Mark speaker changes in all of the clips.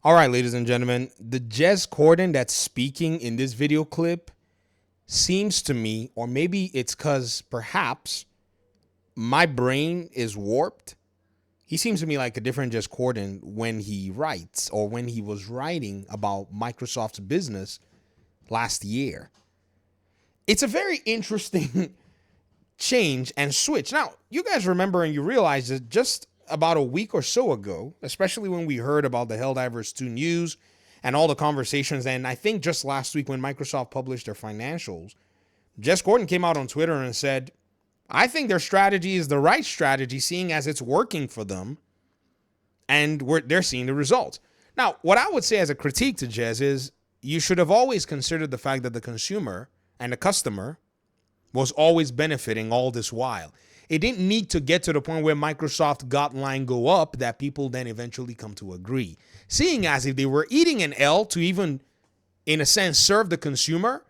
Speaker 1: All right, ladies and gentlemen, the Jess Gordon that's speaking in this video clip seems to me, or maybe it's because perhaps my brain is warped. He seems to me like a different Jess Gordon when he writes or when he was writing about Microsoft's business last year. It's a very interesting change and switch. Now, you guys remember and you realize that just about a week or so ago, especially when we heard about the Helldivers 2 news and all the conversations, and I think just last week when Microsoft published their financials, Jess Gordon came out on Twitter and said, I think their strategy is the right strategy, seeing as it's working for them, and they're seeing the results. Now, what I would say as a critique to Jess is you should have always considered the fact that the consumer and the customer was always benefiting all this while. It didn't need to get to the point where Microsoft got line go up that people then eventually come to agree. Seeing as if they were eating an L to even, in a sense, serve the consumer,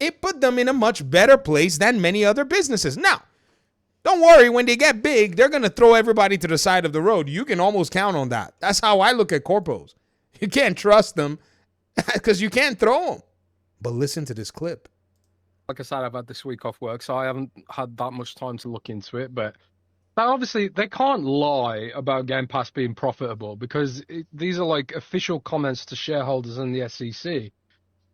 Speaker 1: it put them in a much better place than many other businesses. Now, don't worry, when they get big, they're going to throw everybody to the side of the road. You can almost count on that. That's how I look at corpos. You can't trust them because you can't throw them. But listen to this clip.
Speaker 2: Like I said, I've had this week off work, so I haven't had that much time to look into it. But obviously, they can't lie about Game Pass being profitable because these are like official comments to shareholders and the SEC.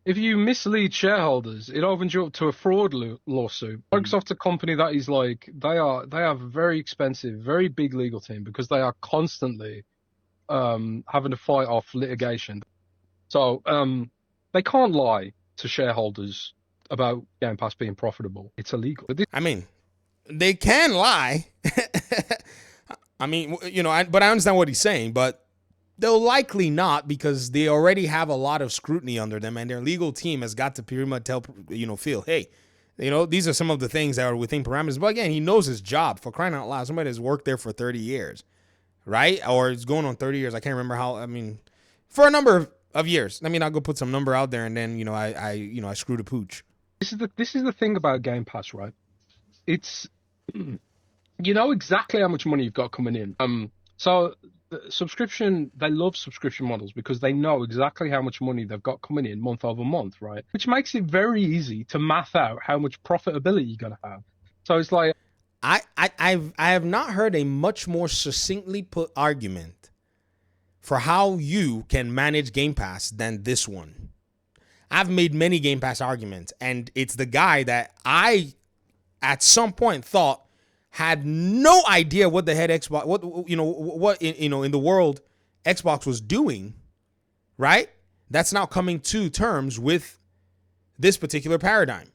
Speaker 2: If you mislead shareholders, it opens you up to a fraud lawsuit. Microsoft's a company that is like, they have a very expensive, very big legal team because they are constantly having to fight off litigation. So they can't lie to shareholders about Game Pass being profitable. It's illegal.
Speaker 1: I mean, they can lie. I mean, but I understand what he's saying, but they'll likely not because they already have a lot of scrutiny under them and their legal team has got to pretty much tell, Phil, hey, these are some of the things that are within parameters. But again, he knows his job. For crying out loud, somebody has worked there for 30 years, right? Or it's going on 30 years. I can't remember how, for a number of years. Let me not go put some number out there and then, I screw the pooch.
Speaker 2: This is the thing about Game Pass, right? It's you know exactly how much money you've got coming in. So the subscription, they love subscription models because they know exactly how much money they've got coming in month over month, right? Which makes it very easy to math out how much profitability you're gonna have. So it's like
Speaker 1: I have not heard a much more succinctly put argument for how you can manage Game Pass than this one. I've made many Game Pass arguments, and it's the guy that I, at some point, thought had no idea what the head Xbox, in the world Xbox was doing, right? That's now coming to terms with this particular paradigm.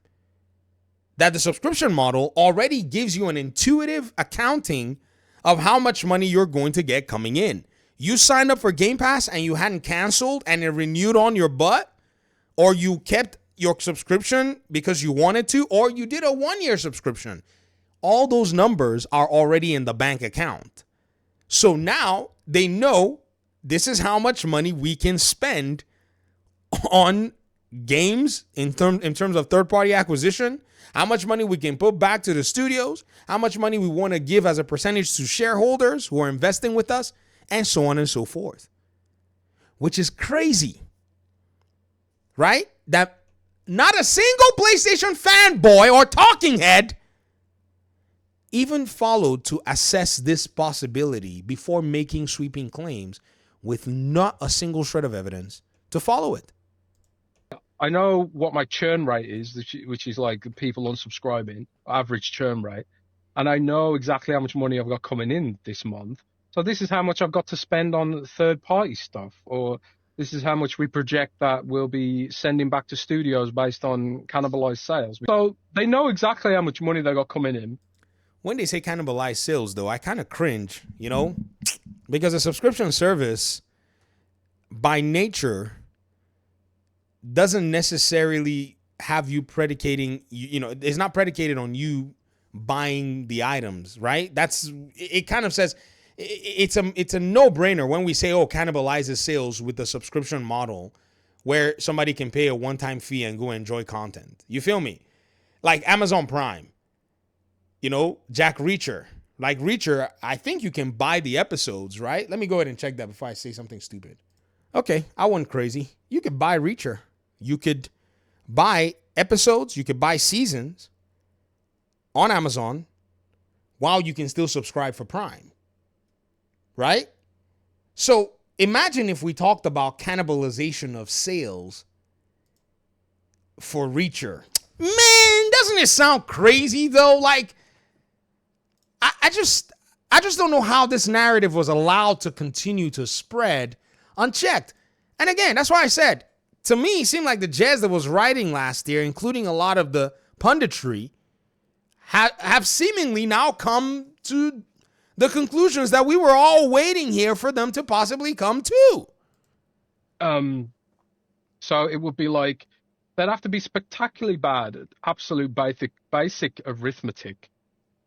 Speaker 1: That the subscription model already gives you an intuitive accounting of how much money you're going to get coming in. You signed up for Game Pass and you hadn't canceled and it renewed on your butt, or you kept your subscription because you wanted to, or you did a 1-year subscription. All those numbers are already in the bank account. So now they know this is how much money we can spend on games in terms of third-party acquisition, how much money we can put back to the studios, how much money we want to give as a percentage to shareholders who are investing with us, and so on and so forth. Which is crazy. Right? That not a single PlayStation fanboy or talking head even followed to assess this possibility before making sweeping claims with not a single shred of evidence to follow it.
Speaker 2: I know what my churn rate is, which is like people unsubscribing, average churn rate. And I know exactly how much money I've got coming in this month. So this is how much I've got to spend on third-party stuff, or this is how much we project that we'll be sending back to studios based on Cannibalize Sales. So they know exactly how much money they got coming in.
Speaker 1: When they say Cannibalize Sales, though, I kind of cringe, because a subscription service, by nature, doesn't necessarily have you predicating, it's not predicated on you buying the items, right? It kind of says, it's a no-brainer when we say, Cannibalizes Sales with the subscription model where somebody can pay a one-time fee and go enjoy content. You feel me? Like Amazon Prime, Jack Reacher. Like Reacher, I think you can buy the episodes, right? Let me go ahead and check that before I say something stupid. Okay, I went crazy. You could buy Reacher. You could buy episodes. You could buy seasons on Amazon while you can still subscribe for Prime. Right? So imagine if we talked about cannibalization of sales for Reacher. Man, doesn't it sound crazy though? Like, I just don't know how this narrative was allowed to continue to spread unchecked. And again, that's why I said, to me, it seemed like the Jez that was writing last year, including a lot of the punditry, have seemingly now come to the conclusions that we were all waiting here for them to possibly come to.
Speaker 2: So it would be like, they'd have to be spectacularly bad at absolute basic arithmetic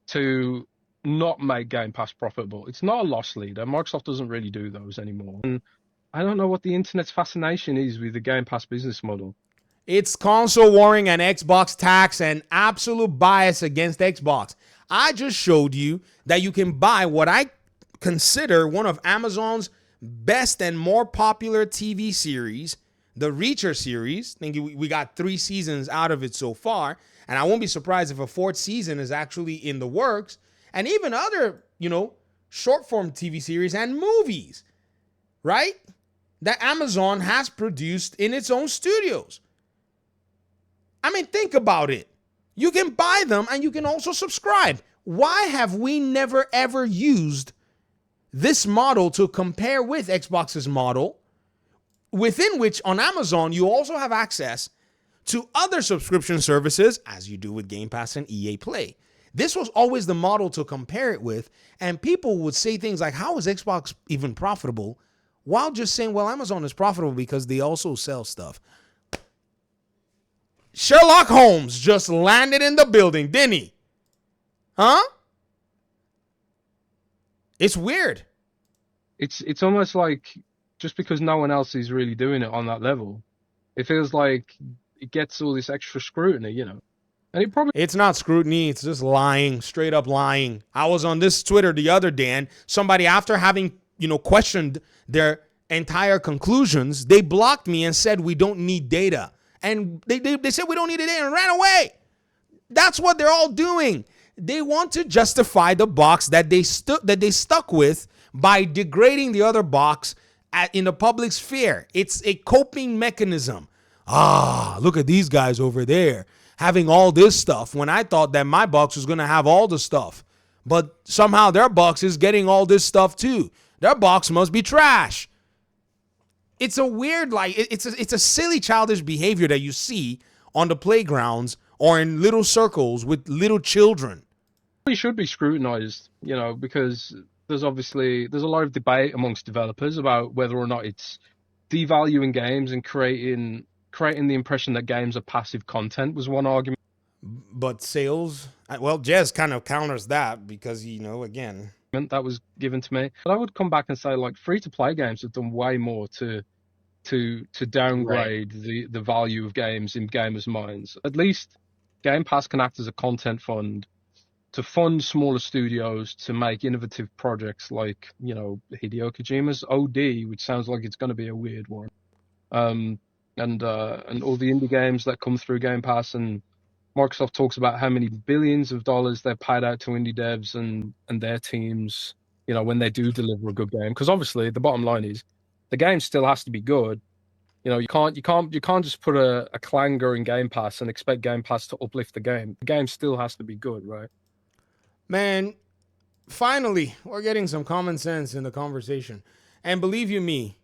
Speaker 2: to not make Game Pass profitable. It's not a loss leader. Microsoft doesn't really do those anymore. And I don't know what the internet's fascination is with the Game Pass business model.
Speaker 1: It's console warring and Xbox tax and absolute bias against Xbox. I just showed you that you can buy what I consider one of Amazon's best and more popular TV series, the Reacher series. I think we got 3 seasons out of it so far, and I won't be surprised if a 4th season is actually in the works, and even other, short form TV series and movies, right? That Amazon has produced in its own studios. I mean, think about it. You can buy them and you can also subscribe. Why have we never ever used this model to compare with Xbox's model, within which on Amazon you also have access to other subscription services, as you do with Game Pass and EA Play? This was always the model to compare it with, and people would say things like, how is Xbox even profitable? While just saying, well, Amazon is profitable because they also sell stuff. Sherlock Holmes just landed in the building, didn't he? Huh? It's weird.
Speaker 2: It's almost like just because no one else is really doing it on that level, it feels like it gets all this extra scrutiny, And
Speaker 1: it's not scrutiny, it's just lying, straight up lying. I was on this Twitter the other day, and somebody, after having, questioned their entire conclusions, they blocked me and said we don't need data. And they said we don't need data and ran away. That's what they're all doing. They want to justify the box that they stuck with by degrading the other box in the public sphere. It's a coping mechanism. Look at these guys over there having all this stuff when I thought that my box was going to have all the stuff. But somehow their box is getting all this stuff too. Their box must be trash. It's a weird, it's a silly childish behavior that you see on the playgrounds or in little circles with little children.
Speaker 2: It should be scrutinized, because there's a lot of debate amongst developers about whether or not it's devaluing games and creating the impression that games are passive content was one argument.
Speaker 1: But sales, well, Jez kind of counters that because, again,
Speaker 2: that was given to me. But I would come back and say, free-to-play games have done way more to downgrade the value of games in gamers' minds. At least Game Pass can act as a content fund to fund smaller studios to make innovative projects like, Hideo Kojima's OD, which sounds like it's going to be a weird one. And all the indie games that come through Game Pass, and Microsoft talks about how many billions of dollars they've paid out to indie devs and their teams, when they do deliver a good game. Because obviously the bottom line is the game still has to be good. You can't just put a clanger in Game Pass and expect Game Pass to uplift the game. The game still has to be good, right?
Speaker 1: Man, finally, we're getting some common sense in the conversation. And believe you me,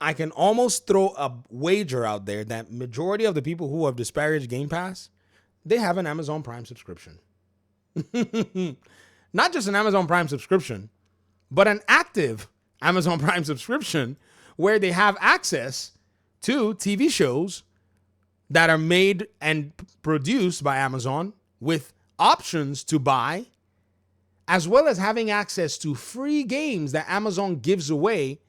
Speaker 1: I can almost throw a wager out there that majority of the people who have disparaged Game Pass, they have an Amazon Prime subscription. Not just an Amazon Prime subscription, but an active Amazon Prime subscription where they have access to TV shows that are made and produced by Amazon with options to buy, as well as having access to free games that Amazon gives away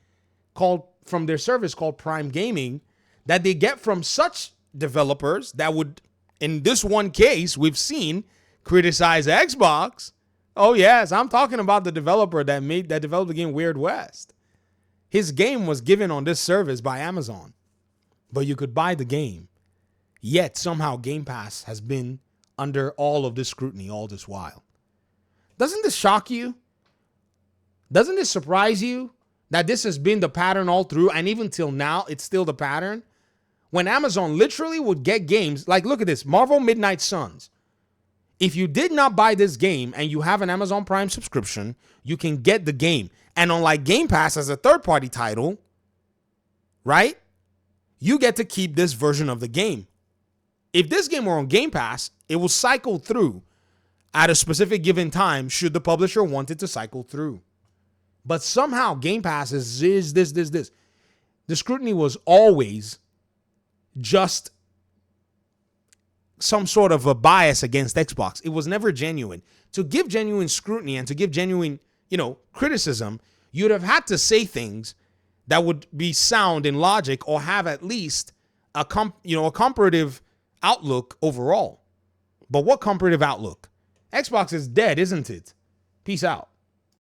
Speaker 1: from their service called Prime Gaming, that they get from such developers that would, in this one case, we've seen criticize Xbox. Oh yes, I'm talking about the developer that developed the game Weird West. His game was given on this service by Amazon, but you could buy the game. Yet somehow Game Pass has been under all of this scrutiny all this while. Doesn't this shock you? Doesn't this surprise you that this has been the pattern all through, and even till now, it's still the pattern? When Amazon literally would get games, like look at this, Marvel Midnight Suns. If you did not buy this game and you have an Amazon Prime subscription, you can get the game. And unlike Game Pass as a third-party title, right, you get to keep this version of the game. If this game were on Game Pass, it will cycle through at a specific given time should the publisher want it to cycle through. But somehow Game Pass is this. The scrutiny was always just some sort of a bias against Xbox. It was never genuine. To give genuine scrutiny and to give genuine, criticism, you'd have had to say things that would be sound in logic or have at least a comparative outlook overall. But what comparative outlook? Xbox is dead, isn't it? Peace out.